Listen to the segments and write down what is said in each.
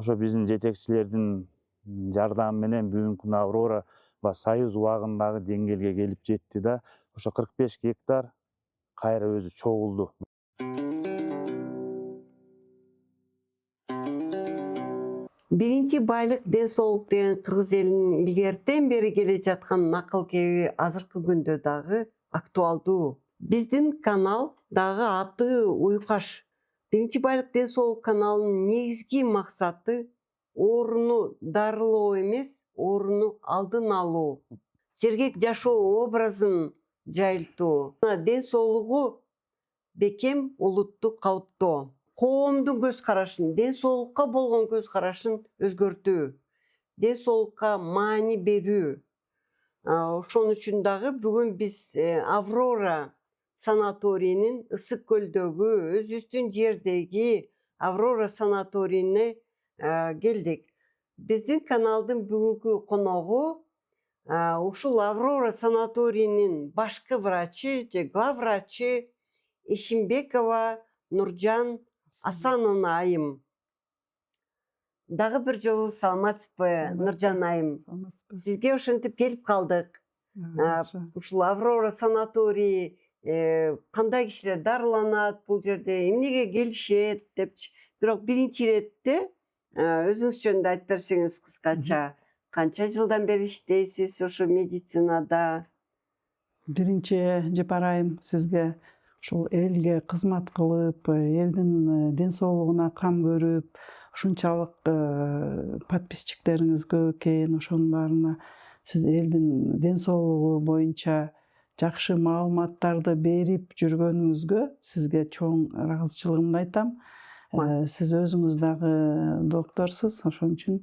ошо биздин жетекчилердин жардамы менен бүгүнкү күнү Аврора Союз убагындагы деңгээлге келип жетти да, ошо 45 гектар кайра өзү чогулду. Биринчи байлык ден соолук деген кыргыз элинин илгертен бери келе жаткан накыл кеби азыркы күндө дагы актуалдуу. Биздин канал дагы аты уйкаш. Биринчи байлык ден соолук каналынын негизги максаты ооруну дарылоо эмес, ооруну алдын алуу, сергек жашоо образын жайылтуу, ден соолугу бекем улутты калыптоо, коомдун көз карашын, ден соолукка болгон көз карашын өзгөртүү, ден соолукка маани берүү. Ошон үчүн дагы бүгүн биз Аврора санаторийинин Ысык көлдөгү өзүбүздүн жердеги Аврора санаторийине келдик. Биздин каналдын бүгүнкү коногу ушул Аврора санаторийинин башкы врачы же главврачы Ишимбекова Нуржан Асановна айым. Дагы бир жолу саламатсызбы, Нуржан айым? Сизге ошентип келип калдык. Ушул Аврора санаторийи кандай кишилер дарыланат бул жерде, эмнеге келишет депчи. Бирок биринчи иретте өзүңүз жөнүндө айтып берсеңиз кыскача. Канча жылдан бери иштейсиз ошо медицинада? Биринчи Жапар айым, сизге ушул элге кызмат кылып, элдин ден соолугуна кам көрүп, ушунчалык подписчиктериңиз көп экен. Ошонун баарына сиз элдин ден соолугу боюнча жакшы маалыматтарды берип жүргөнүңүзгө сизге чоң ыраазычылыгымды айтам. Сиз өзүңүз дагы докторсуз, ошон үчүн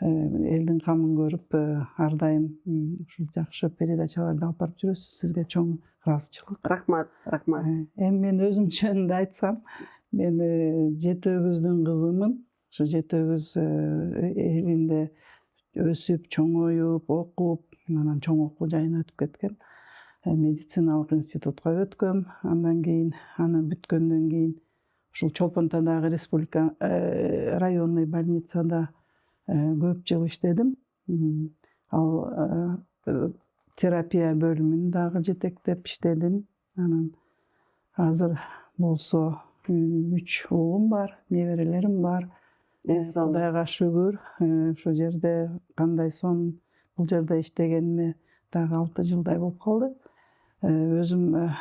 элдин камын көрүп ар дайым ушул жакшы передачаларды алып барып жүрөсүз. Сизге чоң ыраазычылык. Рахмат, рахмат. Эми мен өзүм жөнүндө айтсам, мен жети өгүздүн кызымын. Ушу жети өгүз элинде өсүп, чоңоюп, окуп, анан чоң окуу жайына өтүп кеткем. Медициналык институтка өткөм. Андан кийин, аны бүткөндөн кийин ушул Чолпон Атадагы республика районный больницада көп жыл иштедим. Ал терапия бөлүмүн дагы жетектеп иштедим. Анан азыр болсо 3 уулум бар, неберелерим бар. Кудайга шүгүр, ушул жерде кандай сон бул жерде иштегениме дагы 6 жылдай болуп калды. Өзүм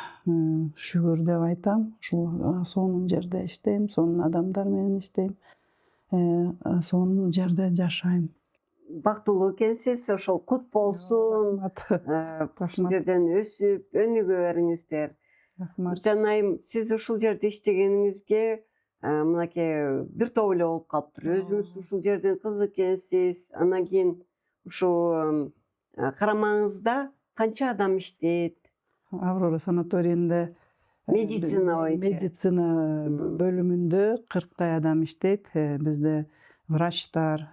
шүгүр деп айтам. Ушул сонун жерде иштейм, сонун адамдар менен иштейм. Сонун жерде жашайм. Бактылуу экенсиз, ошол кут болсун. Ушул жерден өсүп, өнүгө бериңиздер. Нуржан айым, сиз ушул жерде иштегениңизге мынакей бир топ эле болуп калыптыр. Өзүңүз ушул жердин кызы экенсиз. Андан кийин ушул карамагыңызда канча адам иштейт? Аврора санаторийинде Медицина боюнча. Медицина бөлүмүндө 40 адам иштейт. Бизде врачтар,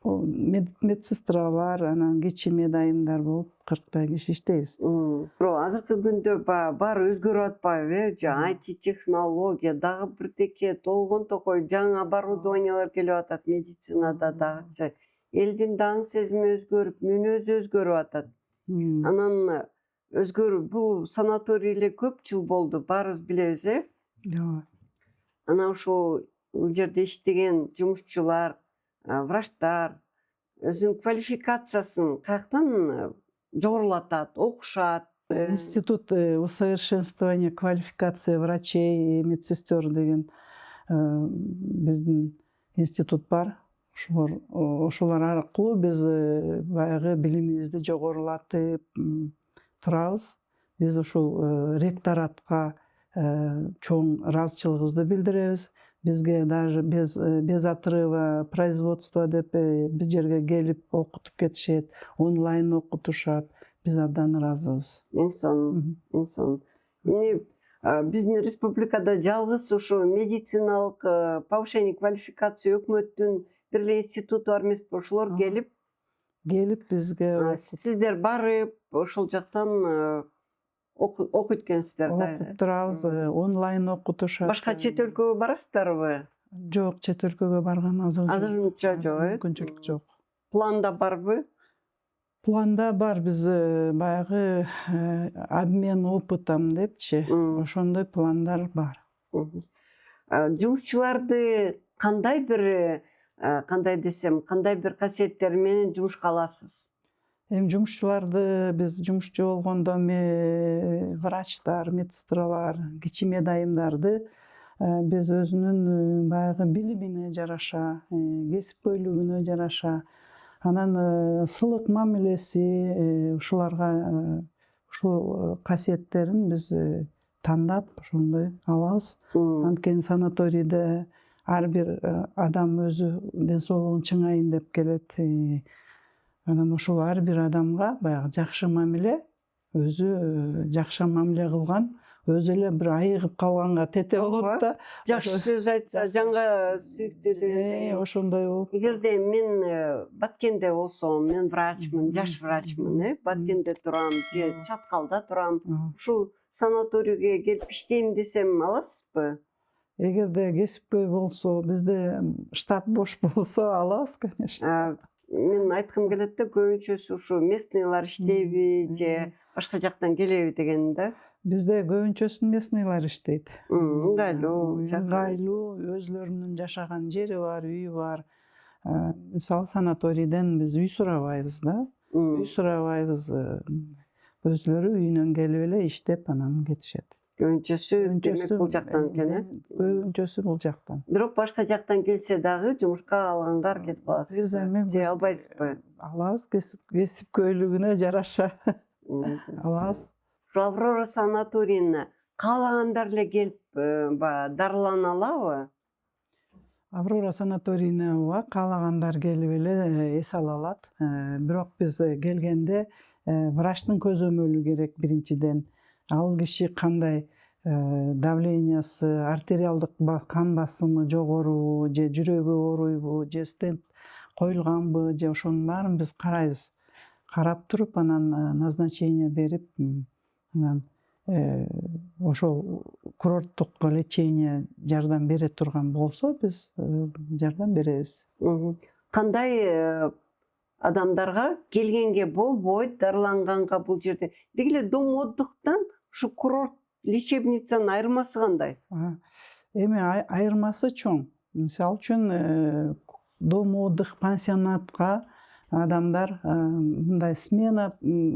медсестралар, анан кичи медайымдар болуп 40 киши иштейбиз. Азыркы күндө баары өзгөрүп атпайбы? IT технология, дагы бирдеке толгон токой жаңы оборудованиялар келип атат медицинада дагы. Элдин даң сезими өзгөрүп, мүнөзү өзгөрүп атат. Анан бул санаторий эле көп жыл болду, баарыбыз билебиз, Ооба. Анан ушул жерде иштеген жумушчулар, врачтар өзүнүн квалификациясын каяктан жогорулатат, окушат? Институт усовершенствования квалификации врачей и медсестер деген биздин институт бар. Ошолор аркылуу биз баягы билимибизди жогорулатып турабыз. Биз ушул ректоратка чоң ыраазычылыгыбызды билдиребиз. Бизге даже без отрыва производства деп биз жерге келип окутуп кетишет, онлайн окутушат. Биз абдан ыраазыбыз. Эң сонун, эң сонун. Эми биздин республикада жалгыз ушу медициналык повышение квалификации өкмөттүн бир эле институту бар эмеспи? Ошолор келип бизге сиздер барып ошол жактан окуйт экенсиздер да? Окуп турабыз, онлайн окутушат. Башка чет өлкөгө барасыздарбы? Жок, чет өлкөгө барган Азырынча жок, мүмкүнчүлүк жок. Планда барбы? Планда бар, биз баягы обмен опытом депчи, ошондой пландар бар. Жумушчуларды кандай бир касиеттери менен жумушка аласыз? Эми жумушчуларды биз жумушчу болгондо врачтар, медсестралар, кичиме дайымдарды биз өзүнүн баягы билимине жараша, кесипкөйлүгүнө жараша, анан сылык мамилеси ушуларга ушул касиеттерин биз тандап ошондой алабыз. Анткени санаторийде ар бир адам өзү ден соолугун чыңайын деп келет. Анан ошол ар бир адамга баягы жакшы мамиле, өзү жакшы мамиле кылган, өзү эле бир айыгып калганга тете болот да. Жакшы сөз айтса жанга сүйүктүү деген. Ошондой болуп. Эгерде мен Баткенде болсом, мен врачмын, жаш врачмын, Баткенде турам же Чаткалда турам, ушул санаторийге келип иштейм десем аласызбы? Эгерде кесипкөй болсо, бизде штат бош болсо алабыз, конечно. Мен айткым келет да, көбүнчөсү ушу местныйлар иштейби же башка жактан келеби деген да. Бизде көбүнчөсү местныйлар иштейт. Ыңгайлуу, ыңгайлуу, өзүлөрүнүн жашаган жери бар, үйү бар. Мисалы санаторийден биз үй сурабайбыз да. Үй сурабайбыз. Өзүлөрү үйүнөн келип эле иштеп анан кетишет. Көбүнчөсү демек бул жактан экен, Көбүнчөсү бул жактан. Бирок башка жактан келсе дагы жумушка алганга аракет кыласыз. Же албайсызбы? Алабыз, кесипкөйлүгүнө жараша алабыз. Аврора санаторийине каалагандар эле келип дарылана алабы? Аврора санаторийине каалагандар келип эле эс ала алат. Бирок биз келгенде врачтын көзөмөлү керек биринчиден. Ал киши кандай давлениясы, артериалдык кан басымы жогорубу, же жүрөгү ооруйбу, же стент коюлганбы, же ошонун баарын биз карайбыз. Карап туруп анан назначение берип, анан ошол курорттук лечение жардам бере турган болсо, биз жардам беребиз. Кандай адамдарга келгенге болбойт, дарыланганга бул жерде? Деги эле дом отдыхтан ушу курорт лечебницанын айырмасы кандай? Эми айырмасы чоң. Мисалы үчүн дом отдых, пансионатка адамдар мындай смена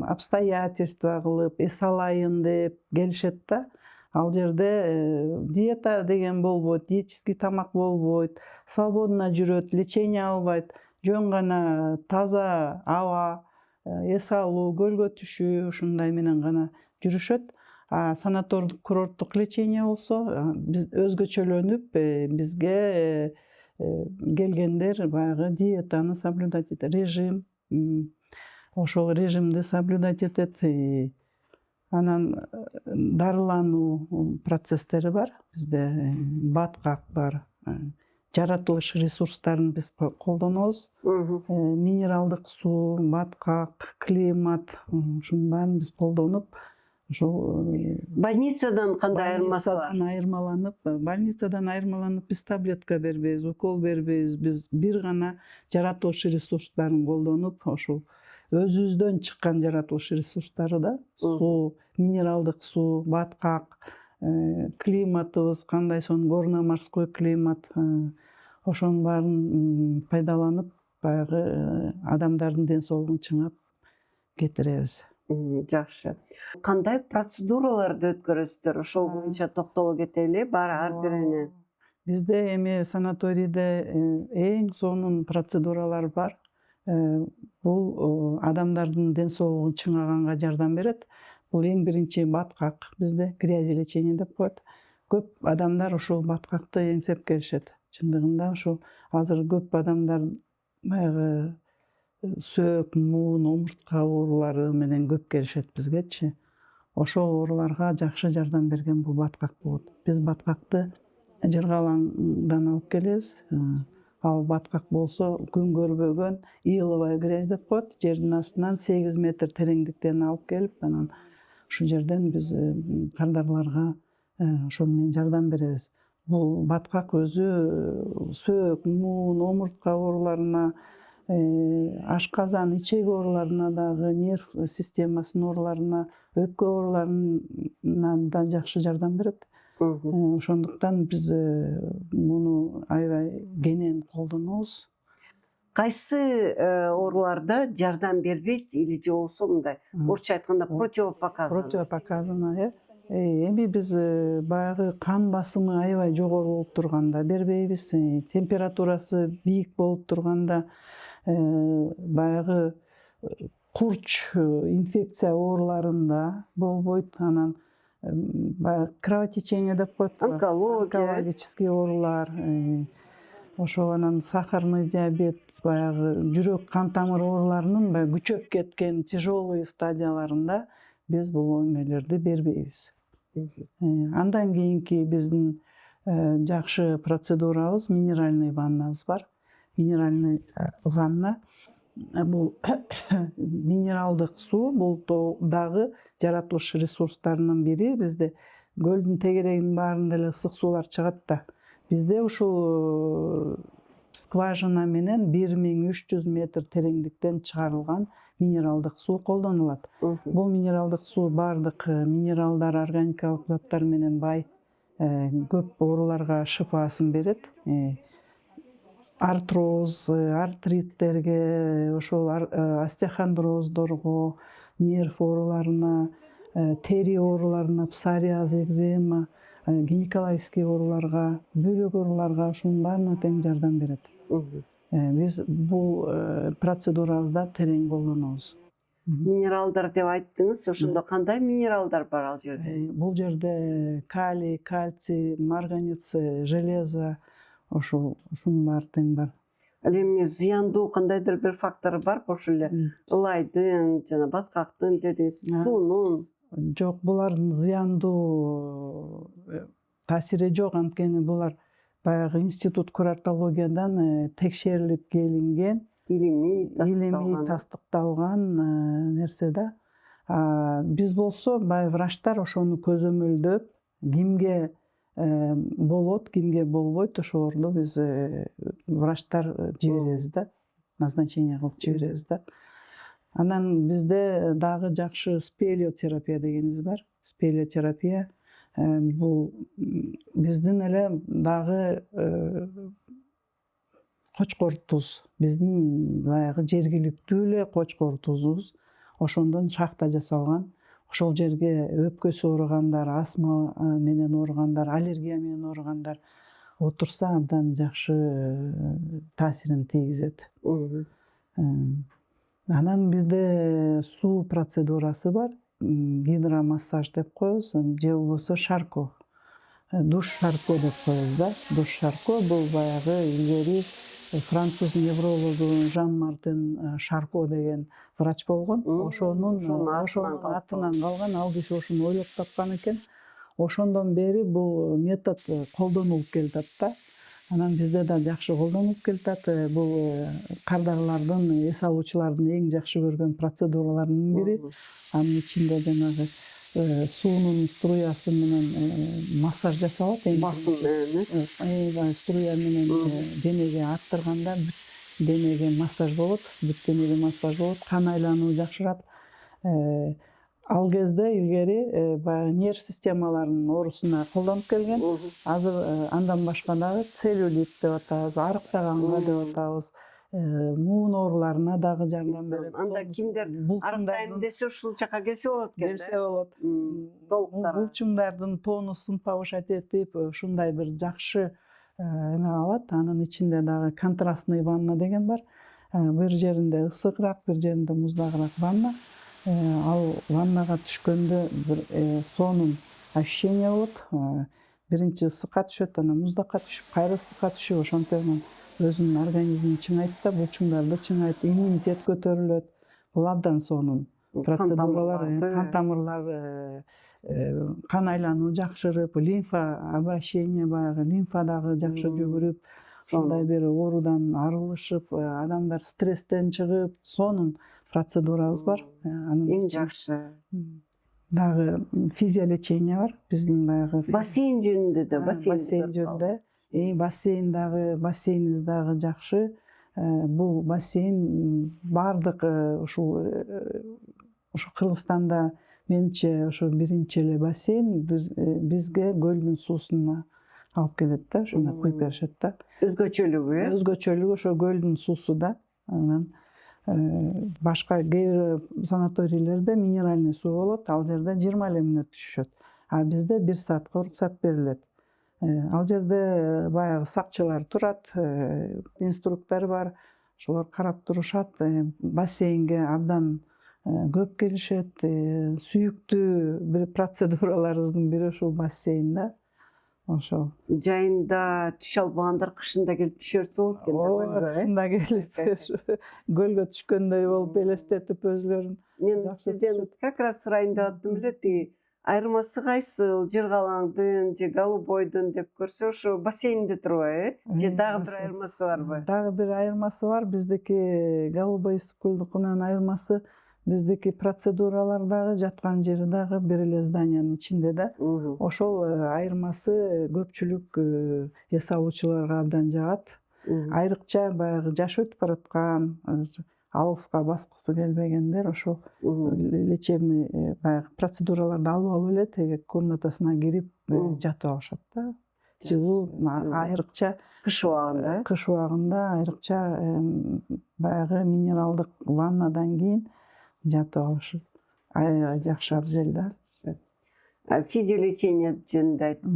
обстоятельства кылып, эс алайын деп келишет да. Ал жерде диета деген болбойт, диетический тамак болбойт, свободно жүрөт, лечение албайт, жөн гана таза аба, эс алуу, көлгө түшүү ушундай менен гана жүрүшөт. Санатордук курорттук лечение болсо, биз өзгөчөлөнүп, бизге келгендер баягы диетаны соблюдать этет, режим, ошол режимди соблюдать этет. Анан дарылануу процесстери бар. Бизде баткак бар. Жаратылыш ресурстарын биз колдонобуз. Минералдык суу, баткак, климат, ушунун баарын биз колдонуп, ошол больницадан кандай айырмасы бар? Больницадан айырмаланып биз таблетка бербейбиз, укол бербейбиз. Биз бир гана жаратылыш ресурстарын колдонуп, ошол өзүбүздөн чыккан жаратылыш ресурстары да, суу, минералдык суу, баткак, климатыбыз кандай сонун горно морской климат, ошонун баарын пайдаланып, баягы адамдардын ден соолугун чыңап кетиребиз. Жакшы. Кандай процедураларды өткөрөсүздөр? Ошол боюнча токтоло кетели, баары ар бирине. Бизде эми санаторийде эң сонун процедуралар бар. Бул адамдардын ден соолугун чыңаганга жардам берет. Бул эң биринчи баткак, бизде грязелечение деп коет. Көп адамдар ушул баткакты эңсеп келишет. Чындыгында ушул азыр көп адамдар баягы сөөк, муун, омуртка оорулары менен көп келишет бизгечи. Ошол ооруларга жакшы жардам берген бул баткак болот. Биз баткакты жыргалаңдан алып келебиз. Ал баткак болсо күн көрбөгөн иловая грязь деп коет. Жердин астынан 8 метр тереңдиктен алып келип, анан ушул жерден биз кардарларга ошол менен жардам беребиз. бул баткак өзү сөөк, муун, омуртка ооруларына, ашказан, ичек ооруларына дагы, нерв системасынын ооруларына, өпкө ооруларына да жакшы жардам берет. Ошондуктан биз муну аябай кенен колдонобуз. Кайсы ооруларда жардам бербейт или же болбосо мындай орусча айтканда противопоказано? Противопоказано, эми биз баягы кан басымы аябай жогору болуп турганда бербейбиз, температурасы бийик болуп турганда, баягы курч инфекция ооруларында болбойт, анан баягы кровотечение деп коет, онкологический оорулар, ошол анан сахарный диабет, баягы жүрөк кан тамыр ооруларынын баягы күчөп кеткен тяжелый стадияларында биз бул эмелерди бербейбиз. Андан кийинки биздин жакшы процедурабыз минеральный ваннабыз бар. Минеральный ванна бул минералдык суу, бул дагы жаратылыш ресурстарынын бири. Бизде көлдүн тегерегинин баарында эле ысык суулар чыгат да. Бизде ушул скважина менен 1300 метр тереңдиктен чыгарылган минералдык суу колдонулат. Бул минералдык суу баардык минералдар, органикалык заттар менен бай, көп ооруларга шыпаасын берет. Артроз, артриттерге, ошол остеохондроздорго, нерв ооруларына, тери ооруларына, псориаз, экзема, гинекологический ооруларга, бөйрөк ооруларга ушунун баарына тең жардам берет. Биз бул процедурабызда терең колдонобуз. Минералдар деп айттыңыз, ошондо кандай минералдар бар ал жерде? Бул жерде калий, кальций, марганец, железо, ушунун баары тең бар. Ал эми зыяндуу кандайдыр бир фактор бар, ошол эле ылайдын, жана баткактын дедиңиз, суунун? Жок, булардын зыяндуу таасири жок, анткени булар баягы институт куратологиядан текшерилип келинген, илимий тастыкталган нерсе да. Биз болсо баягы врачтар ошону көзөмөлдөп, кимге болот, кимге болбойт, ошолорду биз врачтар жиберебиз да, назначение кылып жиберебиз да. Анан бизде дагы жакшы спелеотерапия дегенибиз бар. Спелеотерапия бул биздин эле дагы кочкор туз, биздин баягы жергиликтүү эле кочкор тузубуз, ошондон шахта жасалган. Ошол жерге өпкөсү ооругандар, астма менен ооругандар, аллергия менен ооругандар отурса абдан жакшы таасирин тийгизет. Анан бизде суу процедурасы бар, гидромассаж деп коебуз, же болбосо шарко. Душ шарко деп коебуз да. Душ шарко бул баягы илгери француз неврологу Жан-Мартен Шарко деген врач болгон. Ошонун атынан калган, ал киши ошону ойлоп тапкан экен. Ошондон бери бул метод колдонулуп келатат да. Анан бизде да жакшы колдонулуп келатат. Бул кардагылардын, эс алуучулардын эң жакшы көргөн процедураларынын бири. Анын ичинде жанагы суунун струясы менен массаж жасалат. Басым менен, струя менен денеге аттырганда бүт денеге массаж болот, бүт денеге массаж болот, кан айлануу жакшырат. Ал кезде илгери баягы нерв системаларынын оорусуна колдонуп келген. Азыр андан башка дагы целлюлит деп атабыз, арыктаганга деп атабыз. Муун ооруларына дагы жардам берет. Анда кимдер арыктайм десе ушул жака келсе болот экен. Келсе болот. Булчуңдардын тонусун повышать этип, ушундай бир жакшы эме алат. Анын ичинде дагы контрастный ванна деген бар. Бир жеринде ысыгыраак, бир жеринде муздагыраак ванна. Ал ваннага түшкөндө бир сонун ощущение болот. Биринчи ысыкка түшөт, анан муздакка түшүп, кайра ысыкка түшүп, ошентип анан өзүнүн организмин чыңайт да, булчуңдарды чыңайт, иммунитет көтөрүлөт. Бул абдан сонун процедуралар, кан тамырлар, кан айлануу жакшырып, лимфа обращение баягы лимфа дагы жакшы жүгүрүп, ушундай бир оорудан арылышып, адамдар стресстен чыгып, сонун процедурабыз бар. Эң жакшы. дагы физиолечение бар. Биздин баягы Бассейн жөнүндө да, бассейн жөнүндө. Бассейн дагы, бассейнибиз дагы жакшы. Бул бассейн бардык ушул Кыргызстанда менимче ошо биринчи эле бассейн бизге көлдүн суусуна алып келет да, ошондой куюп беришет да. Өзгөчөлүгү, Өзгөчөлүгү ошо көлдүн суусу да. Анан башка кээ бир санаторийлерде минеральный суу болот, ал жерде 20 эле мүнөт түшүшөт. А бизде 1 саатка уруксат берилет. Ал жерде баягы сакчылар турат, инструктор бар, ошолор карап турушат. Бассейнге абдан көп келишет. Сүйүктүү бир процедураларыбыздын бири ушул бассейн да. Ошол. жайында түшө албагандар кышында келип түшөрсө болот экен да, көлгө, Кышында келип көлгө түшкөндөй болуп элестетип өзүлөрүн. Мен Жакшы сизден түшөт. как раз сурайын деп аттым эле, тиги айырмасы кайсыл, Жыргалаңдын же Голубойдун деп көрсө ошо бассейнде турбайбы, же дагы бир айырмасы барбы? Дагы бир айырмасы бар. Биздики Голубой Иссук-Көлдүкүнүн айырмасы, биздики процедуралар дагы, жаткан жери дагы бир эле зданиянын ичинде да. Ошол айырмасы көпчүлүк эс алуучуларга абдан жагат. Айрыкча баягы жаш өтүп бараткан, алыска баскысы келбегендер ошол лечебный баягы процедураларды алып эле теги комнатасына кирип жатып алышат да. Жылуу, айрыкча Кыш убагында. кыш убагында айрыкча баягы минералдык ваннадан кийин жатып алышып жакшы абзел да. Физиолечение жөнүндө айтып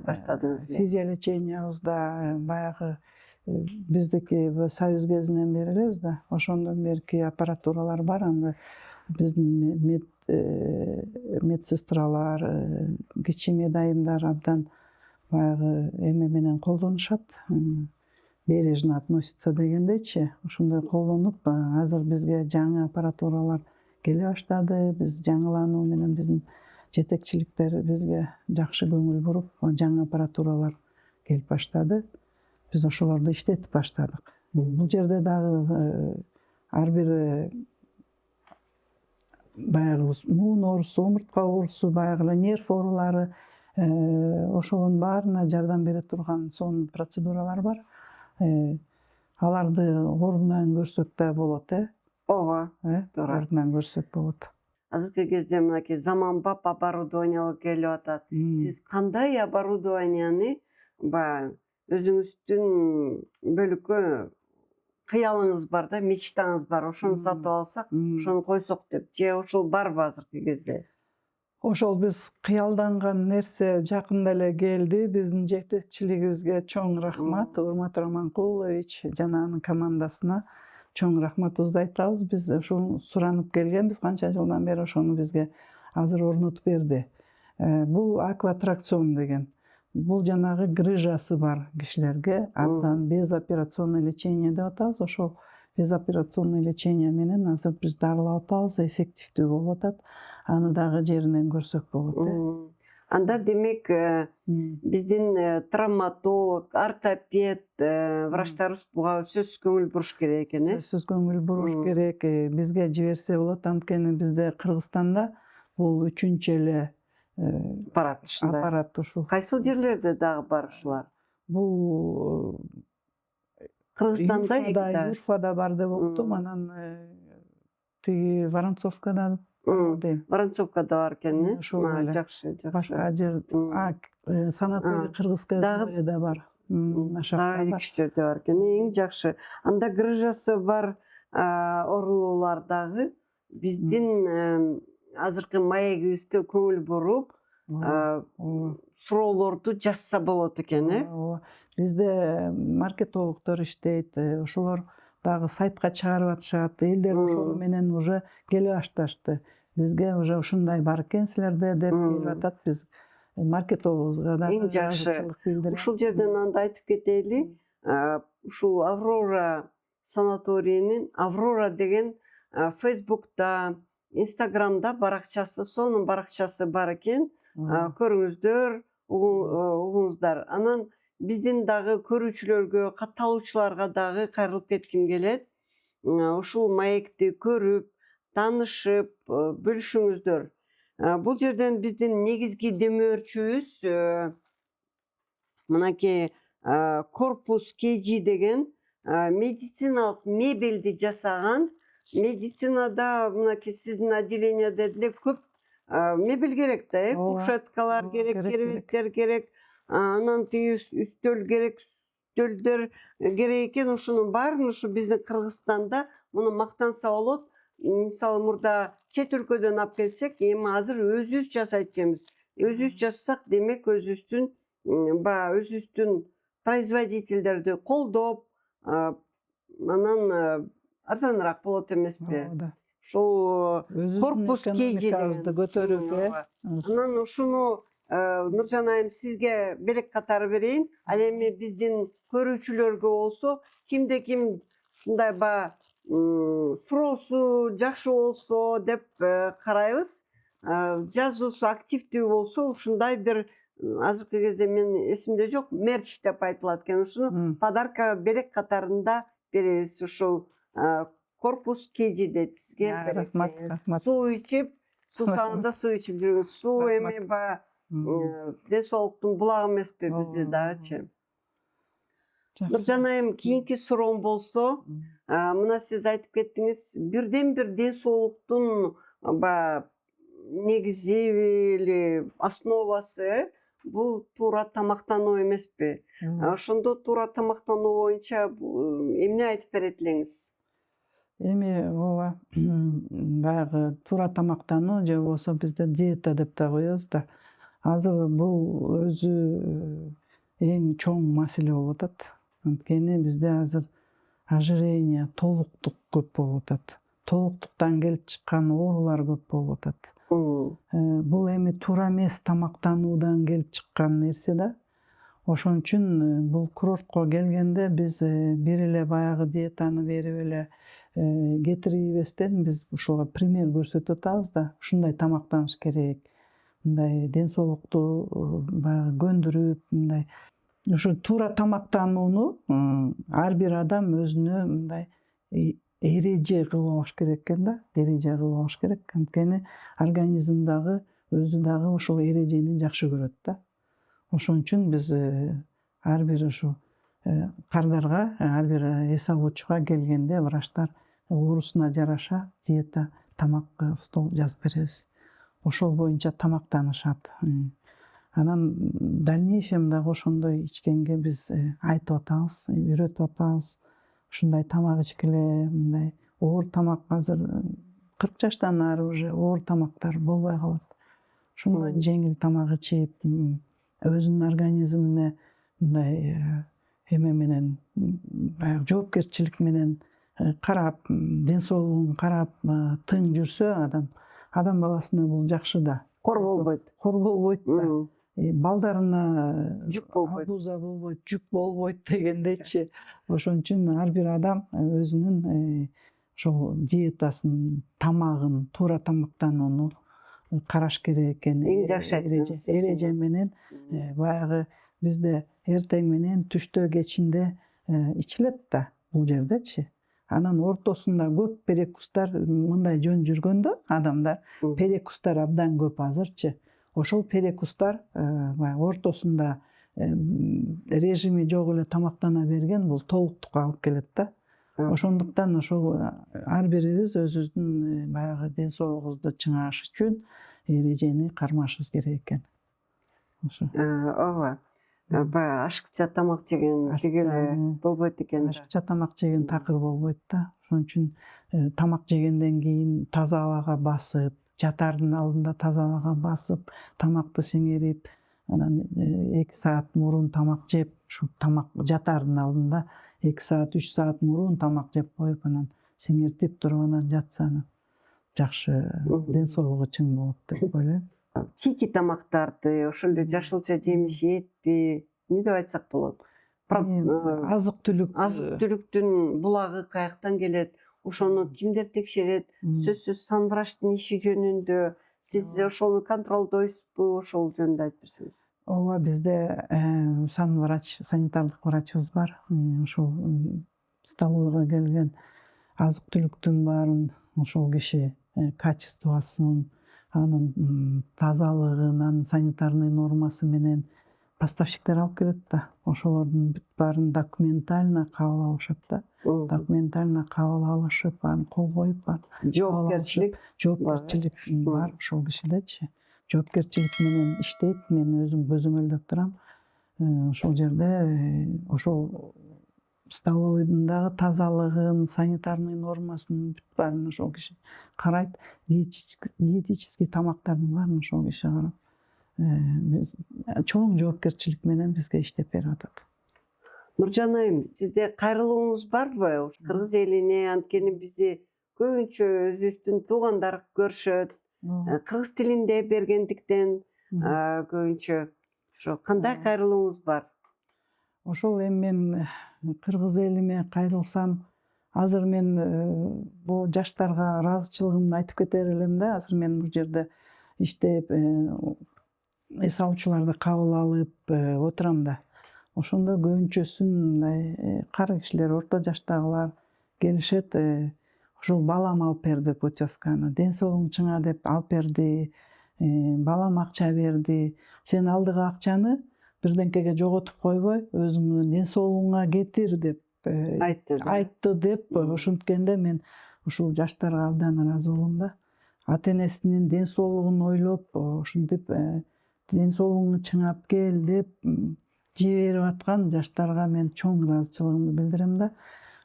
баштадыңыз эле. Физиолечениябызда баягы биздики союз кезинен бери элебиз да. Ошондон берки аппаратуралар бар. Анда биздин медсестралар, кичи медайымдар абдан баягы эме менен колдонушат. Бережно относится дегендейчи, ошондой колдонуп, азыр бизге жаңы аппаратуралар келе баштады. Биз жаңылануу менен биздин жетекчиликтер бизге жакшы көңүл буруп, жаңы аппаратуралар келип баштады. Биз ошолорду иштетип баштадык. Бул жерде дагы ар бир баягы муун оорусу, омуртка оорусу, баягы нерв оорулары, ошонун баарына жардам бере турган сонун процедуралар бар. Аларды ордунан көрсөк да болот, Ооба, туура. ордунан көрсөк болот. Азыркы кезде мынакей заманбап оборудованиялар келип атат. Сиз кандай оборудованияны баягы өзүңүздүн бөлүккө кыялыңыз бар да, мечтаңыз бар, ошону сатып алсак, ошону койсок деп, же ошол барбы азыркы кезде? Ошол биз кыялданган нерсе жакында эле келди. Биздин жетекчилигибизге чоң рахмат, Урмат Романкулович жана анын командасына чоң рахматыбызды айтабыз. Биз ушуну суранып келгенбиз, канча жылдан бери ошону бизге азыр орнотуп берди. Бул акватракцион деген. Бул жанагы грыжасы бар кишилерге абдан безоперационный лечение деп атабыз. Ошол безоперационный лечение менен азыр биз дарылап атабыз, эффективдүү болуп атат. Аны дагы жеринен көрсөк болот. Анда демек биздин травматолог, ортопед врачтарыбыз буга сөзсүз көңүл буруш керек экен, Сөзсүз көңүл буруш керек. Бизге жиберсе болот, анткени бизде Кыргызстанда бул 3-чү эле аппарат ушул. Кайсыл жерлерде дагы бар ушулар? Бул Кыргызстанда Юрфада бар деп уктум, анан тиги Воронцовкада дейм. Воронцовкада бар экен, жакшы. Башка жер санаторий кыргыз КСДда бар. Дагы эки жерде бар экен, эң жакшы. Анда грыжасы бар оорулуулар дагы биздин азыркы маегибизге көңүл буруп, суроолорду жазса болот экен, Бизде маркетологдор иштейт, ошолор дагы сайтка чыгарып атышат. Элдер ошону менен уже келе башташты. Бизге уже ушундай бар экен силерде деп келип атат. Биз маркетологубузга да эң жакшы. Ушул жерден анда айтып кетели, ушул Аврора санаторийинин Аврора деген Facebook'ta, Instagram'da баракчасы, сонун баракчасы бар экен. Көрүңүздөр, угуңуздар. Анан биздин дагы көрүүчүлөргө, катталуучуларга дагы кайрылып кетким келет. Ушул маекти көрүп, таанышып, бөлүшүңүздөр. Бул жерден биздин негизги демөөрчүбүз мынакей корпус KG деген медициналык мебелди жасаган. Медицинада мынакей сиздин отделенияда деле көп мебель керек да, кушеткалар керек, керебеттер керек, анан тиги үстөл керек, үстөлдөр керек экен. Ушунун баарын ушу биздин Кыргызстанда муну мактанса болот. Мисалы мурда чет өлкөдөн алып келсек, эми азыр өзүбүз жасайт экенбиз. Өзүбүз жасасак, демек өзүбүздүн производительдерди колдоп, анан арзаныраак болот эмеспи? Ошол корпус KG деген көтөрүүгө. Анан ушуну Нуржан айым сизге белек катары берейин. Ал эми биздин көрүүчүлөргө болсо, кимде ким ушундай суроосу жакшы болсо деп карайбыз. Жазуусу активдүү болсо, ушундай бир азыркы кезде мен эсимде жок, мерч деп айтылат экен. Ушуну подарка белек катарында беребиз. Ушул корпус KG дейт сизге. Рахмат. Суу ичип, суусаганда суу ичип жүрүңүз. Суу эми ден соолуктун булагы эмеспи бизде дагычы. Нуржан айым, кийинки суроом болсо, мына сиз айтып кеттиңиз, бирден бир ден соолуктун негизи или основасы бул туура тамактануу эмеспи? Ошондо туура тамактануу боюнча эмне айтып берет элеңиз? Эми ооба баягы туура тамактануу же болбосо бизде диета деп да коебуз да. Азыр бул өзү эң чоң маселе болуп атат. Анткени бизде азыр ожирение, толуктук көп болуп атат. Толуктуктан келип чыккан оорулар көп болуп атат. Бул эми туура эмес тамактануудан келип чыккан нерсе да. Ошон үчүн бул курортко келгенде биз бир эле баягы диетаны берип эле кетирбестен биз ушуга пример көрсөтүп атабыз да. Ушундай тамактаныш керек. Мындай ден соолукту баягы көндүрүп, мындай ушу туура тамактанууну ар бир адам өзүнө мындай эреже кылып алыш керек экен да. Эреже кылып алыш керек. Анткени организм дагы өзү дагы ошол эрежени жакшы көрөт да. Ошон үчүн биз ар бир ушу кардарга, ар бир эс алуучуга келгенде врачтар оорусуна жараша диета, тамак стол жазып беребиз. Ошол боюнча тамактанышат. Анан дальнейшем дагы ошондой ичкенге биз айтып атабыз, үйрөтүп атабыз. Ушундай тамак ичкиле, мындай оор тамак азыр 40 жаштан ары уже оор тамактар болбой калат. Ушундай жеңил тамак ичип, өзүнүн организмине мындай эме менен, баягы жоопкерчилик менен карап, ден соолугун карап, тың жүрсө адам баласына бул жакшы да. Кор болбойт да. Балдарына жүк болбойт, абуза болбойт, жүк болбойт дегендейчи. Ошон үчүн ар бир адам өзүнүн ошол диетасын, тамагын, туура тамактанууну караш керек экен. Эң жакшы эреже менен баягы бизде эртең менен, түштө, кечинде ичилет да бул жердечи. Анан ортосунда көп перекустар мындай жөн жүргөн да адамдар. Перекустар абдан көп азырчы. Ошол перекустар баягы ортосунда режими жок эле тамактана берген бул толуктукка алып келет да. Ошондуктан ошол ар бирибиз өзүбүздүн баягы ден соолугубузду чыңаш үчүн эрежени кармашыбыз керек экен. Ошо. Ооба. Баягы ашыкча тамак жеген жегеле болбойт экен. Ашыкча тамак жеген такыр болбойт да. Ошон үчүн тамак жегенден кийин таза абага басып, жатардын алдында таза абага басып, тамакты сиңирип, анан 2 саат мурун тамак жеп, ушу тамак жатардын алдында 2 саат, 3 саат мурун тамак жеп коюп, анан сиңиртип туруп анан жатса жакшы ден соолугу чың болот деп ойлойм. Чийки тамактарды, ошол эле жашылча жемиш, этпи, эмне деп айтсак болот? Азык түлүктүн булагы каяктан келет? Ошону кимдер текшерет? Сөзсүз санврачтын иши жөнүндө сиз ошону контролдойсузбу? Ошол жөнүндө айтып берсеңиз. Ооба, бизде санврач, санитардык врачыбыз бар. Ошол столовойго келген азык түлүктүн баарын ошол киши качествосын, анын тазалыгынан, санитарный нормасы менен поставщиктер алып келет да. Ошолордун бүт баарын документально кабыл алышат да. Документально кабыл алышып, аны кол коюп, жоопкерчилик бар ошол кишидечи. Жоопкерчилик менен иштейт, мен өзүм көзөмөлдөп турам. Ошол жерде ошол столовойдун дагы тазалыгын, санитарный нормасын бүт баарын ошол киши карайт. Диетический тамактардын баарын ошол киши карап. Чоң жоопкерчилик менен бизге иштеп берип атат. Нуржан айым, сизде кайрылууңуз барбы? Кыргыз элине анткени бизди көбүнчө өзүбүздүн туугандар көрүшөт. Кыргыз тилинде бергендиктен көбүнчө ошо кандай кайрылууңуз бар? Ошол эми мен кыргыз элиме кайрылсам, азыр мен бул жаштарга ыраазычылыгымды айтып кетер элем да. Азыр мен бул жерде иштеп, эс алуучуларды кабыл алып отурам да. Ошондо көбүнчөсүн кары кишилер, орто жаштагылар келишет, ушул балам алып берди путевканы, ден соолугуң чыңа деп алып берди, балам акча берди. Сен алдыгы акчаны бирденкеге жоготуп койбой, өзүңдүн ден соолугуңа кетир деп айтты деп, ошенткенде мен ушул жаштарга абдан ыраазы болом да. Ата энесинин ден соолугун ойлоп, ушинтип ден соолугуңду чыңап кел деп жиберип аткан жаштарга мен чоң ыраазычылыгымды билдирем да.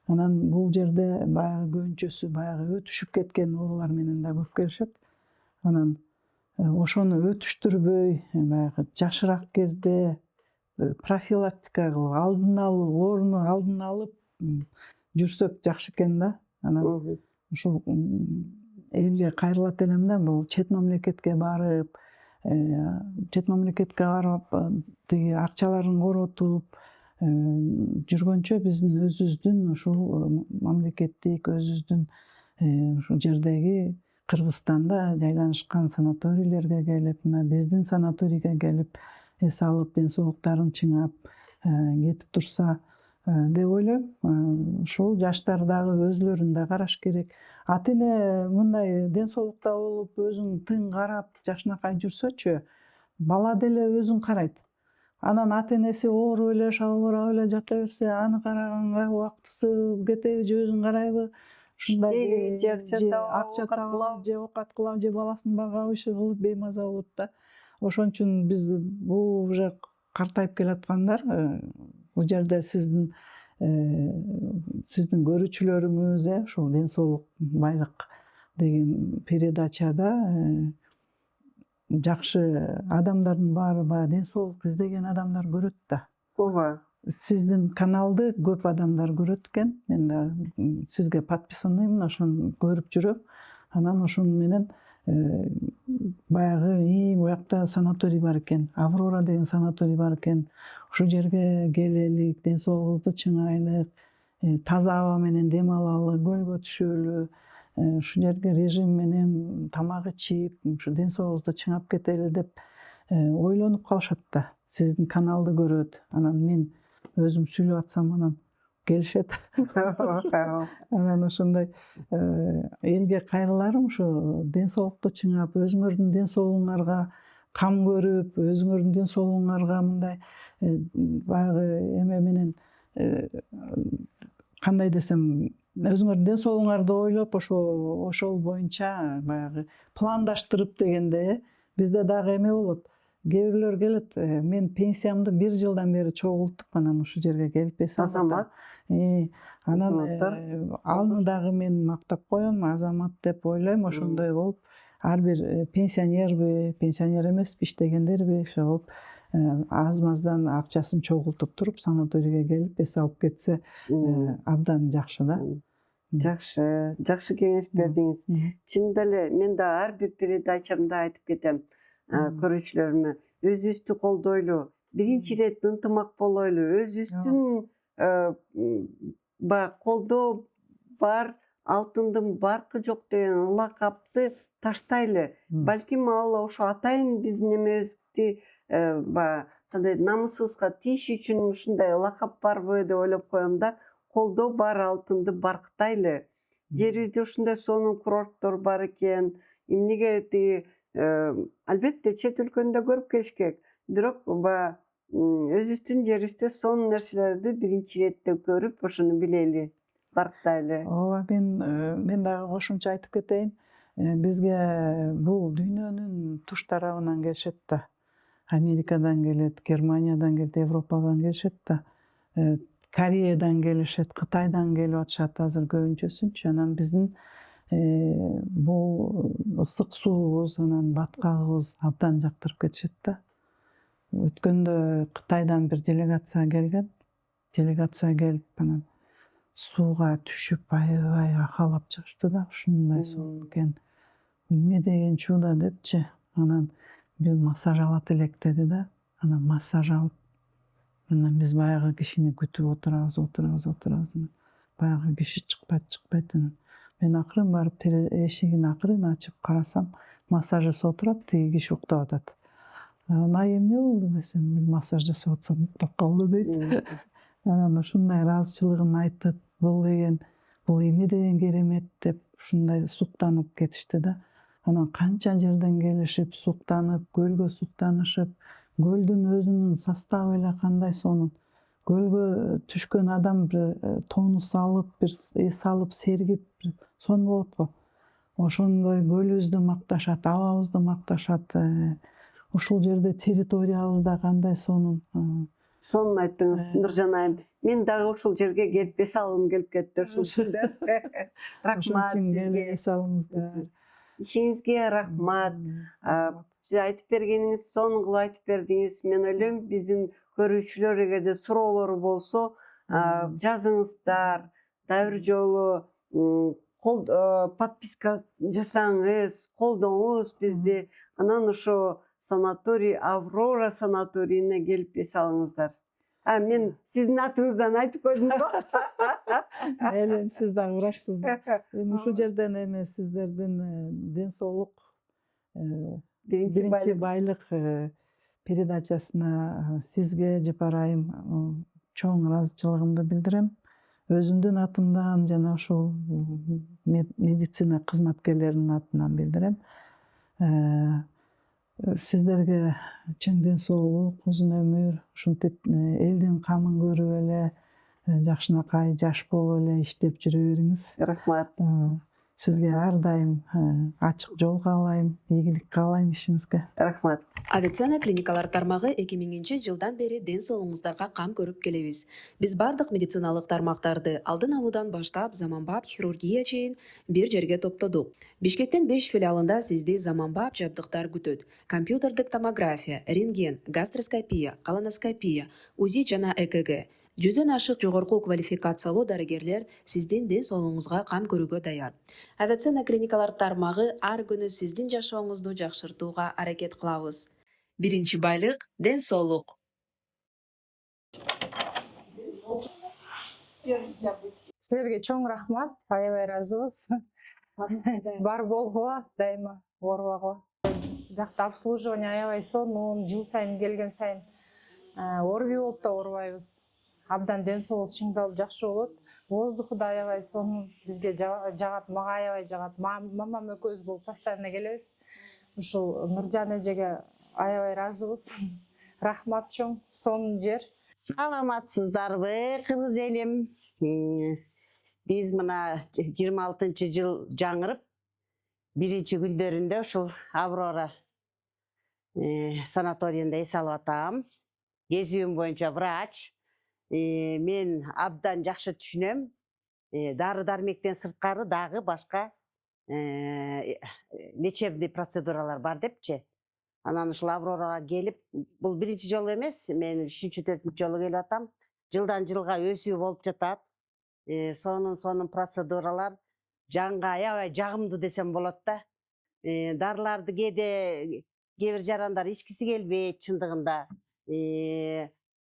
Анан бул жерде баягы көбүнчөсү баягы өтүшүп кеткен оорулар менен да көп келишет. Анан ошону өтүштүрбөй, баягы жашыраак кезде профилактика кылып, ооруну алдын алып жүрсөк жакшы экен да. Анан ушул элге кайрылат элем да, бул чет мамлекетке барып, тиги акчаларын коротуп жүргөнчө биздин өзүбүздүн ушул мамлекеттик, өзүбүздүн ушул жердеги Кыргызстанда жайланышкан санаторийлерге келип, мына биздин санаторийге келип, эс алып, ден соолуктарын чыңап кетип турса деп ойлойм. Ушул жаштар дагы өзүлөрүн да караш керек. Ата эне мындай ден соолукта болуп, өзүн тың карап, жакшынакай жүрсөчү, бала деле өзүн карайт. Анан ата энеси ооруп эле, шалбырап эле жата берсе, аны караганга убактысы кетеби же өзүн карайбы? Ушундай же акча табап, же оокат кылап, же баласын багап, иши кылып беймаза болот да. Ошон үчүн биз бул уже картайып келаткандар, бул жерде сиздин көрүүчүлөрүңүз, ушул ден соолук байлык деген передачада жакшы адамдардын баары баягы ден соолук издеген адамдар көрөт да. Ооба. Сиздин каналды көп адамдар көрөт экен. Мен да сизге подписанныймын, ошону көрүп жүрөм. Анан ошону менен баягы буякта санаторий бар экен, Аврора деген санаторий бар экен. Ушул жерге келелик, ден соолугубузду чыңайлык, таза аба менен дем алалы, көлгө түшөлү, ушул жерге режим менен тамак ичип, ушу ден соолугубузду чыңап кетели деп ойлонуп калышат да. Сиздин каналды көрөт. Анан мен өзүм сүйлөп атсам, анан келишет. Анан ошондой элге кайрыларым ушу ден соолукту чыңап, өзүңөрдүн ден соолугуңарга кам көрүп, өзүңөрдүн ден соолугуңарга мындай баягы эме менен кандай десем, өзүңөрдүн ден соолугуңарды ойлоп, ошол боюнча баягы пландаштырып дегенде, бизде дагы эме болот. Кээ бирлер келет, мен пенсиямды 1 жылдан бери чогултуп, анан ушул жерге келип эс алам. Анан аны дагы мен мактап коем, азамат деп ойлойм. Ошондой болуп, ар бир пенсионерби, пенсионер эмеспи, иштегендерби, ошол аз-маздан акчасын чогултуп туруп, санаторийге келип эс алып кетсе абдан жакшы да. Жакшы кеңеш бердиңиз. Чынында эле мен да ар бир передачамда айтып кетем көрүүчүлөрүмө, өзүбүздү колдойлу, биринчи ирет ынтымак болойлу, өзүбүздүн баягы колдоо бар, алтындын баркы жок деген лакапты таштайлы. Балким ал ошо атайын биздин эмебизди баягы кандай намысыбызга тийиш үчүн ушундай лакап барбы деп ойлоп коем да. Колдоо бар, алтынды баркытайлы. Жерибизде ушундай сонун курорттор бар экен. Эмнеге тиги Албетте чет өлкөндө көрүп келишкек. Бирок өзүбүздүн жерибизде сонун нерселерди биринчи иретте көрүп, ошону билели, барктайлы. Ооба, мен дагы кошумча айтып кетейин. Бизге бул дүйнөнүн туш тарабынан келишет да. Америкадан келет, Германиядан келет, Европадан келишет да. Кореядан келишет, Кытайдан келип атышат азыр көбүнчөсүнчү. Анан биздин бул ысык суубуз, анан баткагыбыз абдан жактырып кетишет да. Өткөндө Кытайдан бир делегация келген. Делегация келип анан сууга түшүп аябай акалап чыгышты да. Ушундай суу экен. Эмне деген чуудо депчи. Анан бир массаж алат элек деди да. Анан массаж алып, анан биз баягы кишини күтүп отурабыз. Баягы киши чыкпайт. Мен акырын барып эшигин акырын ачып карасам, массаж жасап отурат, тиги киши уктап атат. Анан ай эмне болду десем, мен массаж жасап атсам уктап калды дейт. Анан ушундай ыраазычылыгын айтып, бул эмне деген керемет деп ушундай суктанып кетишти да. Анан канча жерден келишип, суктанып, көлгө суктанышып, көлдүн өзүнүн составы эле кандай сонун. Көлгө түшкөн адам бир тонус алып, бир эс алып, сергип сонун болот го. Ошондой көлүбүздү макташат, абабызды макташат. Ушул жерде территориябыз да кандай сонун. Сонун айттыңыз, Нуржан айым. Мен дагы ушул жерге келип эс алгым келип кетти ушунда. Рахмат сизге. Эс алыңыздар. Ишиңизге рахмат. Сиз айтып бергениңиз, сонун кылып айтып бердиңиз. Мен ойлойм, биздин көрүүчүлөр эгерде суроолору болсо, жазыңыздар. Дагы бир жолу подписка жасаңыз, колдоңуз бизди. Анан ошо санаторий, Аврора санаторийине келип эс алыңыздар. Мен сиздин атыңыздан айтып койдум го. Элем сиз дагы врачсыздар. Эми ушул жерден эми сиздердин ден соолук биринчи байлык передачасына сизге Жапар айым чоң ыраазычылыгымды билдирем. Өзүмдүн атымдан жана ушул медицина кызматкерлеринин атынан билдирем. Сиздерге чың ден соолук, узун өмүр, ушинтип элдин камын көрүп эле, жакшынакай жаш болуп эле иштеп жүрө бериңиз. Рахмат. Сизге ар дайым ачык жол каалайм, ийгилик каалайм ишиңизге. Рахмат. Авиценна клиникалар тармагы 2000-жылдан бери ден соолугуңуздарга кам көрүп келебиз. Биз бардык медициналык тармактарды алдын алуудан баштап заманбап хирургия чейин бир жерге топтодук. Бишкектин 5 филиалында сизди заманбап жабдыктар күтөт. Компьютердик томография, рентген, гастроскопия, колоноскопия, УЗИ жана ЭКГ. 100дөн ашык жогорку квалификациялуу дарыгерлер сиздин ден соолугуңузга кам көрүүгө даяр. Авиценна клиникалар тармагы ар күнү сиздин жашооңузду жакшыртууга аракет кылабыз. Биринчи байлык – ден соолук. Силерге чоң рахмат, аябай ыраазыбыз. Бар болгула, дайыма оорубагыла. Биякта обслуживание аябай сонун, жыл сайын келген сайын оорубай болуп да оорубайбыз. Абдан ден соолугубуз чыңдалып жакшы болот. Воздуху да аябай сонун, бизге жагат, мага аябай жагат. Мамам экөөбүз болуп постоянно келебиз. Ушул Нуржан эжеге аябай ыраазыбыз. Рахмат чоң, сонун жер. Саламатсыздарбы, кыргыз элим. Биз мына 26-жыл жаңырып, биринчи күндөрүндө ушул Аврора санаторийинде эс алып атам. Кезүүм боюнча врач. Мен абдан жакшы түшүнөм. Дары-дармектен сырткары дагы башка лечебный процедуралар бар депчи. Анан ушул Аврорага келип, бул биринчи жолу эмес, мен 3-4 жолу келип атам. Жылдан жылга өсүү болуп жатат. Сонун процедуралар жанга аябай жагымдуу десем болот да. Дарыларды кээ бир жарандар ичкиси келбейт чындыгында.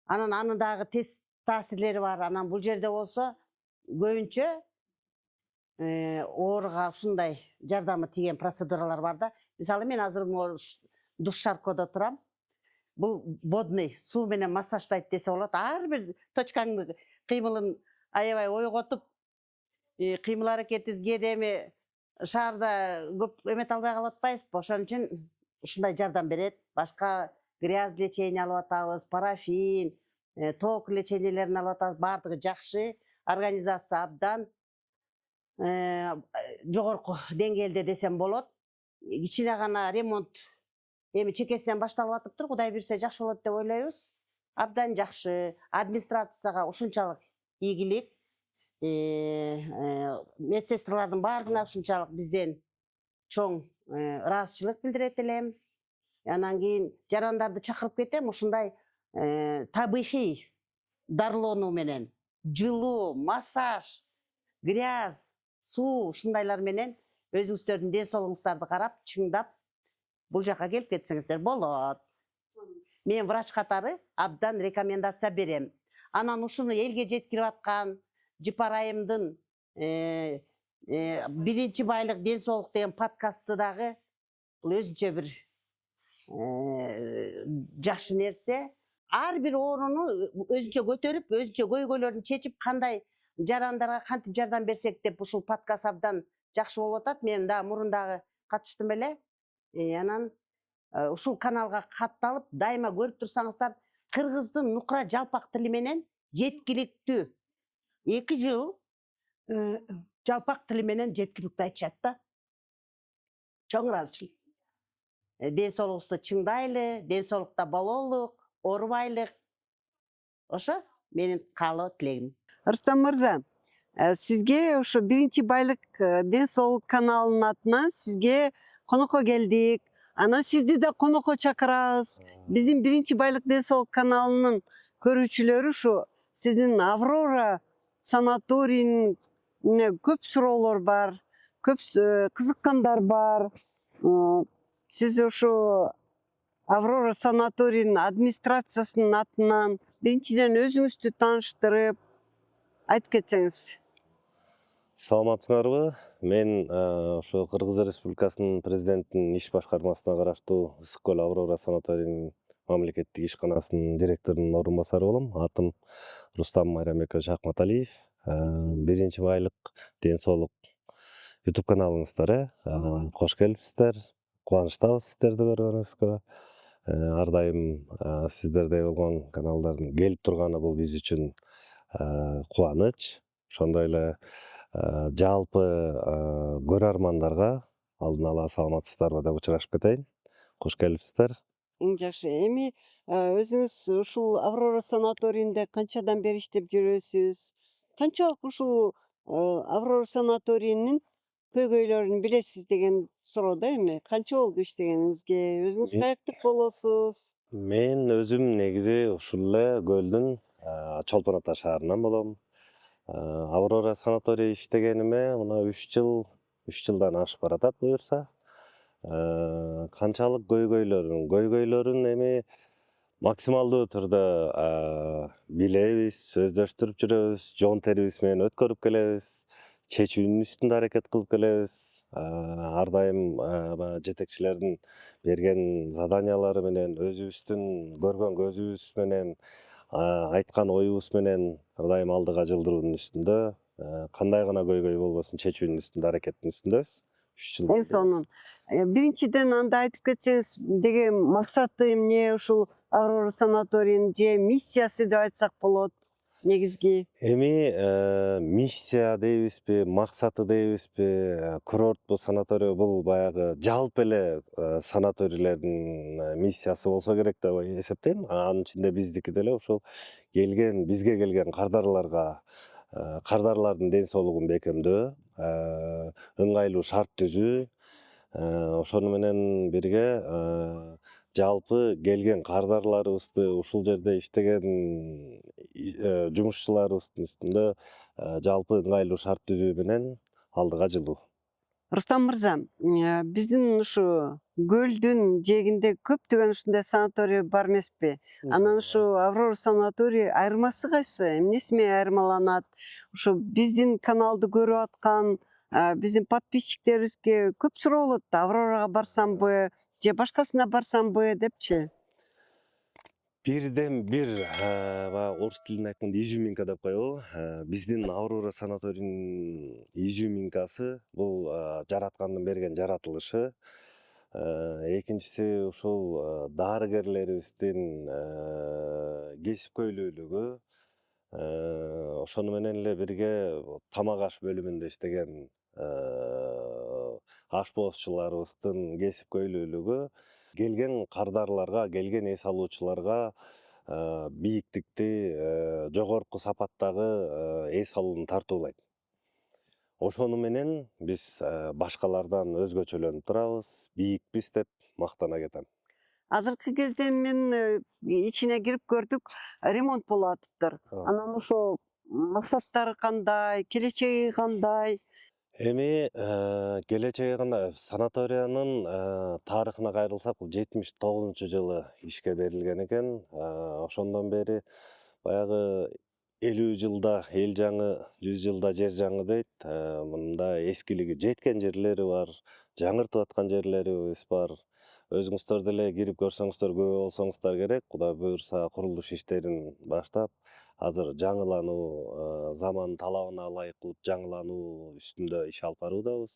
Анын дагы таасирлери бар. Анан бул жерде болсо көбүнчө ооруга ушундай жардамы тийген процедуралар бар да. Мисалы мен азыр душ-шаркоодо турам. Бул водный суу менен массаждайт десе болот. Ар бир точкаңды кыймылын аябай ойготуп, кыймыл аракетиңиз кээде эми шаарда көп эмет албай калып атпайбызбы? Ошон үчүн ушундай жардам берет. Башка грязь лечение алып атабыз, парафин, ток лечениелерин алып атабыз. Баардыгы жакшы. Организация абдан жогорку деңгээлде десем болот. Кичине гана ремонт эми чекесинен башталып атыптыр. Кудай буйрса жакшы болот деп ойлойбуз. Абдан жакшы. Администрацияга ушунчалык ийгилик. Медсестралардын баардыгына ушунчалык бизден чоң ыраазычылык билдирет элем. Анан кийин жарандарды чакырып кетем, ушундай табигый дарылоону менен, жылуу, массаж, грязь, суу ушундайлар менен өзүңүздөрдүн ден соолугуңуздарды карап, чыңдап бул жака келип кетсеңиздер болот. Мен врач катары абдан рекомендация берем. Анан ушуну элге жеткирип аткан Жыпар айымдын биринчи байлык ден соолук деген подкасты дагы бул өзүнчө бир жакшы нерсе. Ар бир ооруну өзүнчө көтөрүп, өзүнчө көйгөйлөрүн чечип, кандай жарандарга кантип жардам берсек деп ушул подкаст абдан жакшы болуп атат. Мен да мурун дагы катыштым эле. Анан ушул каналга катталып, дайыма көрүп турсаңыздар, кыргыздын нукра жалпак тили менен жеткиликтүү 2 жыл жалпак тили менен жеткиликтүү айтышат да. Чоң ыраазычылык. Ден соолугубузду чыңдайлы, ден соолукта бололук, оорубайлык. Ошо менин каалоо тилегим. Рустам мырза, сизге ошо биринчи байлык ден соолук каналынын атынан сизге конокко келдик. Анан сизди да конокко чакырабыз. Биздин биринчи байлык ден соолук каналынын көрүүчүлөрү ушу сиздин Аврора санаторийине көп суроолор бар, көп кызыккандар бар. Сиз ошо Аврора санаторийинин администрациясынын атынан биринчиден өзүңүздү тааныштырып айтып кетсеңиз. Саламатсыңарбы? Мен ошо Кыргыз Республикасынын президентинин иш башкармасына караштуу Ысык көл Аврора санаторийинин мамлекеттик ишканасынын директорунун орун басары болом. Атым Рустам Майрамбекович Акматалиев. Биринчи байлык ден соолук YouTube каналыңыздар, кош келипсиздер. Кубанычтабыз сиздерди көргөнүбүзгө. Ар дайым сиздердей болгон каналдардын келип турганы бул биз үчүн кубаныч. Ошондой эле жалпы көрөрмандарга алдын ала саламатсыздарбы деп учурашып кетейин. Кош келипсиздер. Эң жакшы. Эми өзүңүз ушул Аврора санаторийинде канчадан бери иштеп жүрөсүз? Канчалык ушул Аврора санаторийинин көйгөйлөрүн билесиз деген суроо да эми. Канча болду иштегениңизге? Өзүңүз каяктык болосуз? Мен өзүм негизи ушул эле көлдүн Чолпон Ата шаарынан болом. Аврора санаторий иштегениме мына 3 жылдан ашып баратат буюрса. Канчалык көйгөйлөрүн эми максималдуу түрдө билебиз, сөздөштүрүп жүрөбүз, жон терибиз менен өткөрүп келебиз, чечүүнүн үстүндө аракет кылып келебиз. Ар дайым жетекчилердин берген заданиялары менен, өзүбүздүн көргөн көзүбүз менен, айткан оюбуз менен ар дайым алдыга жылдыруунун үстүндө, кандай гана көйгөй болбосун чечүүнүн үстүндө, аракеттин үстүндөбүз. 3 жыл. Эң сонун. Биринчиден анда айтып кетсеңиз, деген максаты эмне ушул Аврора санаторийинин же миссиясы деп айтсак болот? Негизги Эми миссия дейбизби, максаты дейбизби, курорт бул санаторий бул баягы жалпы эле санаторийлердин миссиясы болсо керек деп эсептейм. Анын ичинде биздики деле ушул бизге келген кардарлардын ден соолугун бекемдөө, ыңгайлуу шарт түзүү, ошону менен бирге жалпы келген кардарларыбызды ушул жерде иштеген жумушчуларыбыздын үстүндө жалпы ыңгайлуу шарт түзүү менен алдыга жылуу. Рустам мырза, биздин ушу көлдүн жээгинде көптөгөн ушундай санаторий бар эмеспи? Анан ушу Аврора санаторий айырмасы кайсы? Эмнеси менен айырмаланат? Ушу биздин каналды көрүп аткан биздин подписчиктерибизге көп суроо болот да, Аврорага барсамбы же башкасына барсамбы депчи. Бирден бир орус тилинде айтканда изюминка деп коебу. Биздин Аврора санаторийинин изюминкасы, бул жараткандын берген жаратылышы. Экинчиси ушул дарыгерлерибиздин кесипкөйлүүлүгү. Ошону менен эле бирге тамак аш бөлүмүндө иштеген ашпоозчуларыбыздын кесипкөйлүүлүгү келген кардарларга, келген эс алуучуларга бийиктикти, жогорку сапаттагы эс алууну тартуулайт. Ошону менен биз башкалардан өзгөчөлөнүп турабыз, бийикпиз деп мактана кетем. Азыркы кезде мен ичине кирип көрдүк, ремонт болуп атыптыр. Анан ошо максаттары кандай, келечеги кандай? Эми келечеги кандай? Санаториянын тарыхына кайрылсак, бул 79-жылы ишке берилген экен. Ошондон бери баягы 50 жылда эл жаңы, 100 жылда жер жаңы дейт. Мында эскилиги жеткен жерлери бар, жаңыртып аткан жерлерибиз бар. Өзүңүздөр деле кирип көрсөңүздөр, күбө болсоңуздар керек. Кудай буюрса, курулуш иштерин баштап, азыр жаңылануу, заман талабына ылайык кылып жаңылануу үстүндө иш алып баруудабыз.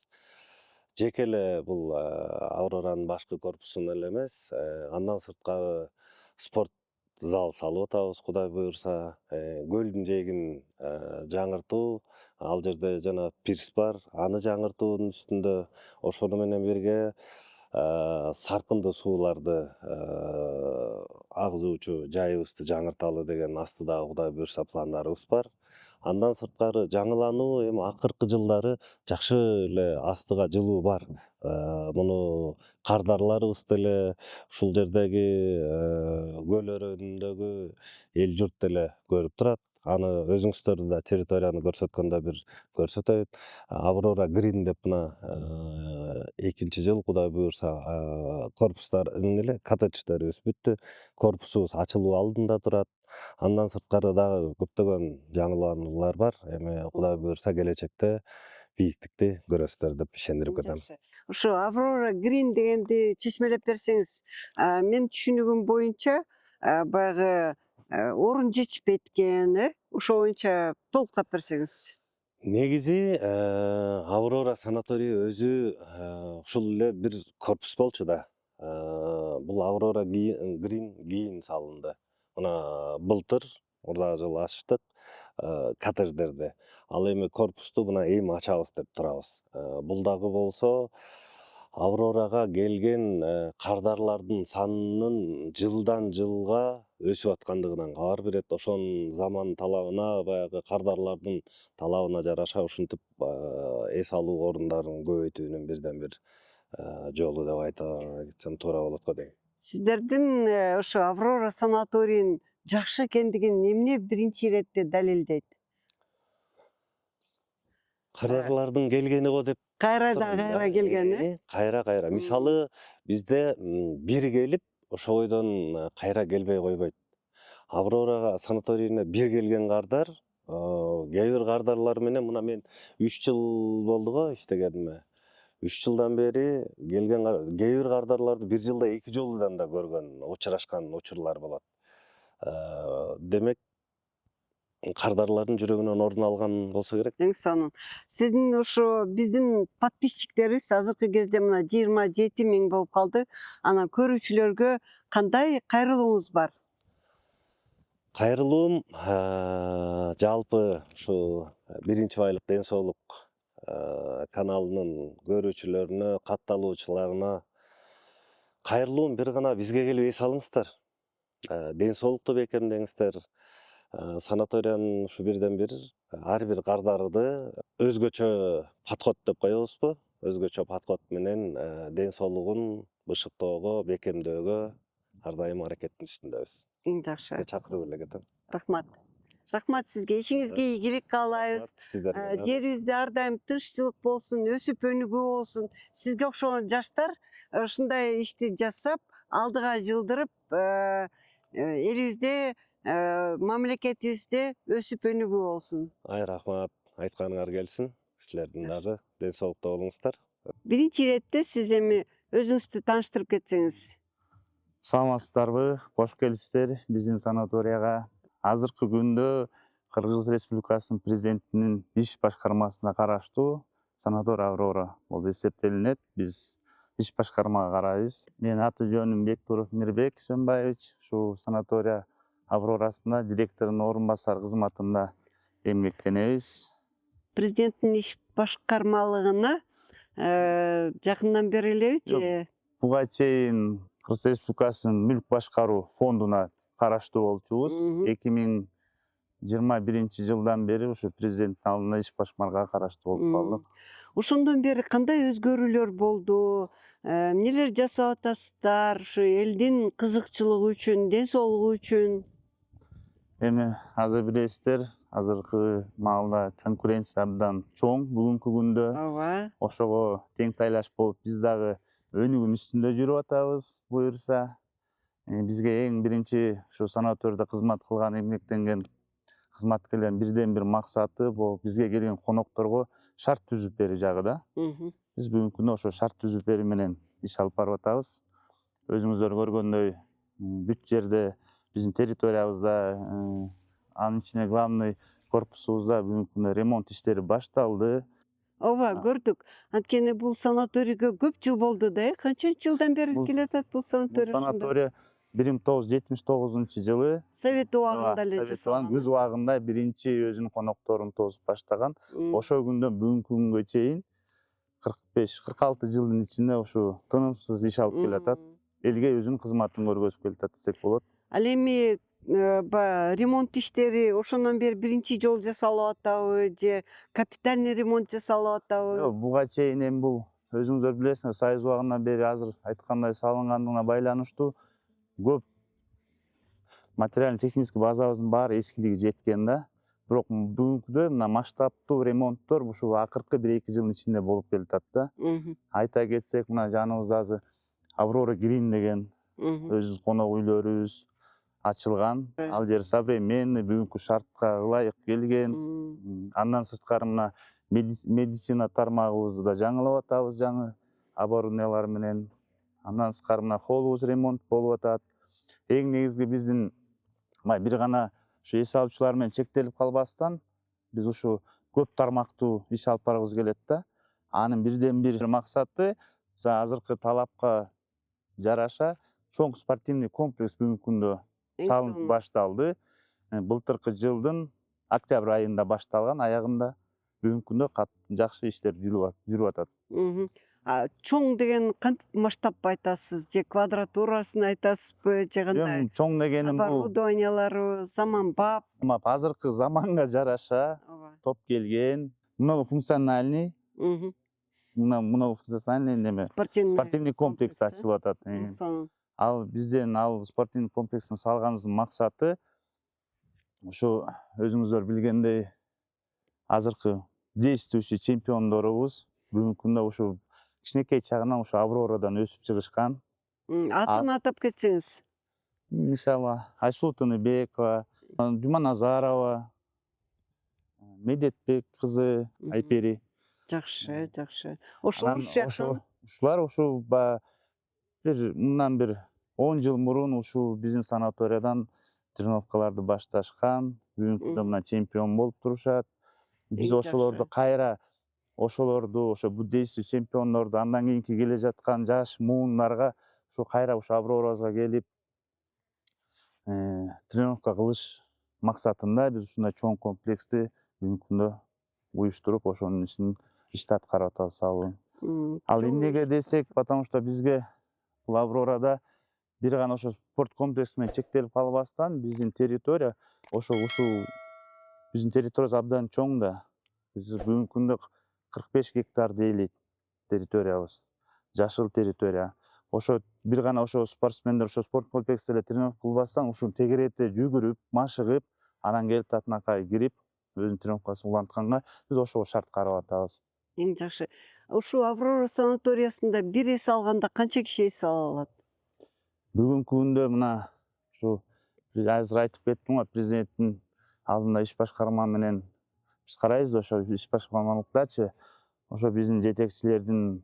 Жеке эле бул Авроранын башкы корпусун эле эмес, андан сырткары спорт зал салып атабыз, кудай буюрса. Көлдүн жээгин жаңыртуу, ал жерде жана пирс бар, аны жаңыртуунун үстүндө. Ошону менен бирге саркынды сууларды агызуучу жайыбызды жаңырталы деген астыдагы кудай буюрса пландарыбыз бар. Андан сырткары жаңылануу эми акыркы жылдары жакшы эле астыга жылуу бар. Муну кардарларыбыз деле, ушул жердеги көл өрөөнүндөгү эл журт деле көрүп турат. Аны өзүңүздөрдү да территорияны көрсөткөндө бир көрсөтөйүн. Аврора Грин деп мына экинчи жыл кудай буюрса корпустар эмне эле коттедждерибиз бүттү. Корпусубуз ачылуу алдында турат. Андан сырткары дагы көптөгөн жаңылануулар бар. Эми кудай буюрса келечекте бийиктикти көрөсүздөр деп ишендирип кетем. Ошо Аврора Грин дегенди чечмелеп берсеңиз, мен түшүнүгүм боюнча баягы орун жетишпейт экен, ошо боюнча толуктап берсеңиз. Негизи Аврора санаторийи өзү ушул эле бир корпус болчу да. Бул Аврора Грин кийин салынды. Мына былтыр, мурдагы жылы ачтык коттедждерди. Ал эми корпусту мына эми ачабыз деп турабыз. Бул дагы болсо Аврорага келген кардарлардын санынын жылдан жылга өсүп аткандыгынан кабар берет. Ошонун заман талабына, баягы кардарлардын талабына жараша ушинтип эс алуу орундарын көбөйтүүнүн бирден бир жолу деп айта кетсем туура болот го дейм. Сиздердин ошо Аврора санаторийин жакшы экендигин эмне биринчи иретте далилдейт? Кардарлардын келгени го деп Кайра келген, кайра. Мисалы бизде бир келип, ошо бойдон кайра келбей койбойт. Аврорага санаторийине бир келген кардар, кээ бир кардарлар менен мына мен 3 жыл болду го иштегениме. 3 жылдан бери келген кээ бир кардарларды бир жылда 2 жолудан да көргөн, учурашкан учурлар болот. Демек кардарлардын жүрөгүнөн орун алган болсо керек. Эң сонун. Сиздин ошо биздин подписчиктерибиз азыркы кезде мына 27 000 болуп калды. Анан көрүүчүлөргө кандай кайрылууңуз бар? Кайрылуум жалпы ушу биринчи байлык ден соолук каналынын көрүүчүлөрүнө, катталуучуларына кайрылуум бир гана бизге келип эс алыңыздар. Ден соолукту бекемдеңиздер. Санаториянын ушу бирден бир ар бир кардарды өзгөчө подход деп коебузбу? Өзгөчө подход менен ден соолугун бышыктоого, бекемдөөгө ар дайым аракеттин үстүндөбүз. Эң жакшы. Чакырып эле кетем. Рахмат. Рахмат сизге. Ишиңизге ийгилик каалайбыз. Жерибизде ар дайым тынччылык болсун, өсүп өнүгүү болсун. Сизге окшогон жаштар ушундай ишти жасап, алдыга жылдырып, элибизде, мамлекетибизде өсүп өнүгүү болсун. Рахмат. Айтканыңар келсин. Силердин дагы ден соолукта болуңуздар. Биринчи иретте сиз эми өзүңүздү тааныштырып кетсеңиз. Саламатсыздарбы? Кош келипсиздер биздин санаторияга. Азыркы күндө Кыргыз Республикасынын президентинин иш башкармасына караштуу санаторий Аврора болуп эсептелинет. Биз иш башкармага карайбыз. Менин аты жөнүм Бектуров Мирбек Сөмбаевич. Ушул санатория Аврорасында директордун орун басары кызматында эмгектенебиз. Президенттин иш башкармалыгына жакындан бери элеби же? Буга чейин Кыргыз Республикасынын мүлк башкаруу фондуна караштуу болчубуз. 2021 жылдан бери ушу президенттин алдында иш башкармага караштуу болуп калдык. Ошондон бери кандай өзгөрүүлөр болду? Эмнелер жасап атасыздар? Ушу элдин кызыкчылыгы үчүн, ден соолугу үчүн? Эми азыр билесиздер, азыркы маалда конкуренция абдан чоң бүгүнкү күндө. Ооба. Ошого тең тайлаш болуп биз дагы өнүгүүнүн үстүндө жүрүп атабыз, буюрса. Бизге эң биринчи ушу санаторийде кызмат кылган эмгектенген кызматкерлердин бирден бир максаты бул бизге келген конокторго шарт түзүп берүү жагы да. Биз бүгүнкү күндө ошо шарт түзүп берүү менен иш алып барып атабыз. Өзүңүздөр көргөндөй бүт жерде биздин территориябызда, анын ичинде главный корпусубузда бүгүнкү күндө ремонт иштери башталды. Ооба, көрдүк. Анткени бул санаторийге көп жыл болду да, канча жылдан бери келатат бул Бул санаторий? санатория 1979 жылы Совет убагында эле Совет жасалган. күз убагында биринчи өзүнүн конокторун тосуп баштаган. Ошол күндөн бүгүнкү күнгө чейин 45-46 жылдын ичинде ушу тынымсыз иш алып келатат. Элге өзүнүн кызматын көргөзүп келатат десек болот. Ал эми ремонт иштери ошондон бери биринчи жолу жасалып атабы же капитальный ремонт жасалып атабы? Буга чейин эми бул өзүңүздөр билесиңер, Союз убагынан бери азыр айткандай салынгандыгына байланыштуу көп материально технический базабыздын баары эскилиги жеткен да. Бирок бүгүнкүдө мына масштабтуу ремонттор ушул акыркы 1-2 жылдын ичинде болуп келатат да. Айта кетсек, мына жаныбызда азыр Аврора Грин деген өзүбүз конок үйлөрүбүз ачылган. Ал жер современный, бүгүнкү шартка ылайык келген. Андан сырткары мына медицина тармагыбызды да жаңылап атабыз, жаңы оборудованиялар менен. Андан сырткары мына холлубуз ремонт болуп атат. Эң негизги биздин бир гана ушу эс алуучулар менен чектелип калбастан, биз ушу көп тармактуу иш алып баргыбыз келет да. Анын бирден бир максаты азыркы талапка жараша чоң спортивный комплекс бүгүнкү күндө салынып башталды. Былтыркы жылдын октябрь айында башталган, аягында бүгүнкү күндө жакшы иштер жүрүп атат. Чоң деген кантип масштаб айтасыз? Же квадратурасын айтасызбы, же кандай? Чоң дегеним бул Оборудованиялары заманбап. Азыркы заманга жараша топ келген, многофункциональный неме спортивный комплекс ачылып атат. Ал бизден спортивный комплекстин салганыбыздын максаты ушу өзүңүздөр билгендей азыркы действующий чемпиондорубуз бүгүнкү күндө ушу кичинекей чагынан ушу Аврорадан өсүп чыгышкан. Атын атап кетсеңиз? Мисалы Айсулуу Тыныбекова, Жуманазарова, Медетбек кызы Айпери. Жакшы, жакшы. Ошолор жактан ушулар ушу мындан бир 10 жыл мурун ушу биздин санаториядан тренировкаларды башташкан. Бүгүнкү күндө мына чемпион болуп турушат. Биз ошолорду кайра ошо действующий чемпиондорду андан кийинки келе жаткан жаш муундарга ушу кайра ушу Аврорабызга келип тренировка кылыш максатында биз ушундай чоң комплексти бүгүнкү күндө уюштуруп ошонун ишин аткарып атабыз. Ал эмнеге десек, потому что бизге бул Аврорада бир гана ошо спорт комплекси менен чектелип калбастан, биздин территория ушул биздин территориябыз абдан чоң да. Биз бүгүнкү күндө 45 гектар дейлик территориябыз. Жашыл территория. Ошо бир гана ошо спортсмендер ошо спорт комплексте эле тренировка кылбастан, ушул тегеректе жүгүрүп, машыгып, анан келип татынакай кирип, өзүнүн тренировкасын улантканга биз ошого шарт карап атабыз. Эң жакшы. Ушул Аврора санаториясында бир эс алганда канча киши эс ала алат? Бүгүнкү күндө мына ушу азыр айтып кеттим го, президенттин алдында иш башкарма менен биз карайбыз, ошо иш башкармалыктачы ошо биздин жетекчилердин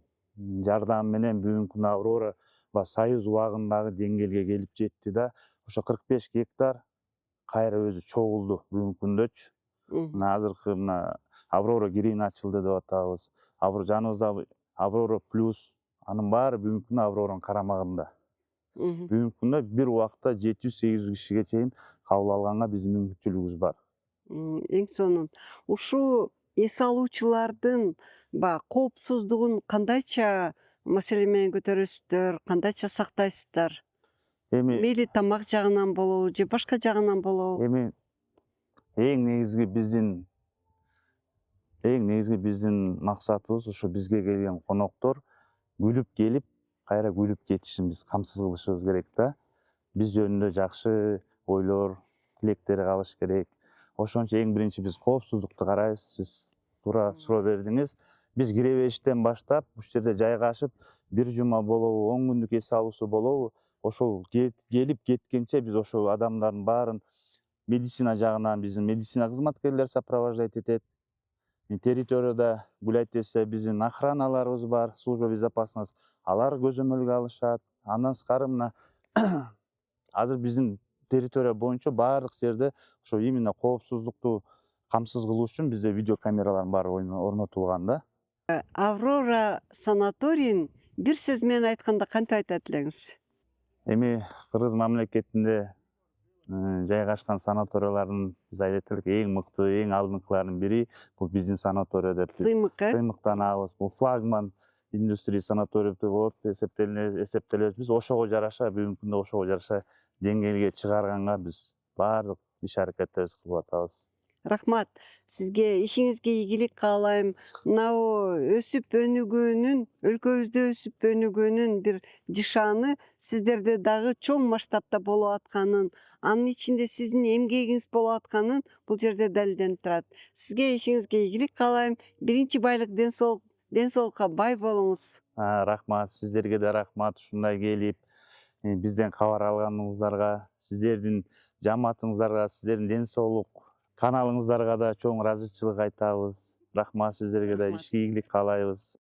жардамы менен бүгүнкү күндө Аврора Союз убагындагы деңгээлге келип жетти да. Ошо 45 гектар кайра өзү чогулду бүгүнкү күндөчү. Мына азыркы мына Аврора Green ачылды деп атабыз. Жаныбызда Аврора Плюс, анын баары бүгүнкү күндө Авроранын карамагында. Бүгүнкү күндө бир убакта 700-800 кишиге чейин кабыл алганга биздин мүмкүнчүлүгүбүз бар. Эң сонун ушул эс алуучулардын баягы коопсуздугун кандайча маселе менен көтөрөсүздөр, кандайча сактайсыздар? Эми Мейли тамак жагынан болобу же башка жагынан болобу? эми эң негизги биздин максатыбыз ушу бизге келген коноктор күлүп келип, кайра күлүп кетишин биз камсыз кылышыбыз керек да. Биз жөнүндө жакшы ойлор, тилектер калыш керек. Ошон үчүн эң биринчи биз коопсуздукту карайбыз. Сиз туура суроо бердиңиз. Биз кире бериштен баштап ушул жерде жайгашып, бир жума болобу, 10 күндүк эс алуусу болобу, ошол келип кеткенче биз ошол адамдардын баарын медицина жагынан биздин медицина кызматкерлери сопровождать этет. Территорияда гулять этсе биздин охраналарыбыз бар, служба безопасности. Алар көзөмөлгө алышат. Андан сырткары мына азыр биздин территория боюнча баардык жерде ошо именно коопсуздукту камсыз кылуу үчүн бизде видеокамералардын баары орнотулган да. Аврора санаторийин бир сөз менен айтканда кантип айтат элеңиз? Эми Кыргыз мамлекетинде жайгашкан санаториялардын биз айтат элек эң мыкты, эң алдыңкыларынын бири бул биздин санатория деп сыймыктанабыз. Бул флагман индустрия санаторий болуп эсептелет. Биз ошого жараша бүгүнкү күндө ошого жараша деңгээлге чыгарганга биз баардык иш-аракеттерибизди кылып атабыз. Рахмат. Сизге ишиңизге ийгилик каалайм. Мынау өсүп өнүгүүнүн, өлкөбүздө өсүп өнүгүүнүн бир жышааны сиздерде дагы чоң масштабта болуп атканын, анын ичинде сиздин эмгегиңиз болуп атканын бул жерде далилденип турат. Сизге ишиңизге ийгилик каалайм. Биринчи байлык ден соолукка бай болуңуз. Рахмат, сиздерге да рахмат. Ушундай келип бизден кабар алганыңыздарга, сиздердин жамаатыңыздарга, сиздердин ден соолук каналыңыздарга да чоң ыраазычылык айтабыз. Рахмат сиздерге да, ишке ийгилик каалайбыз.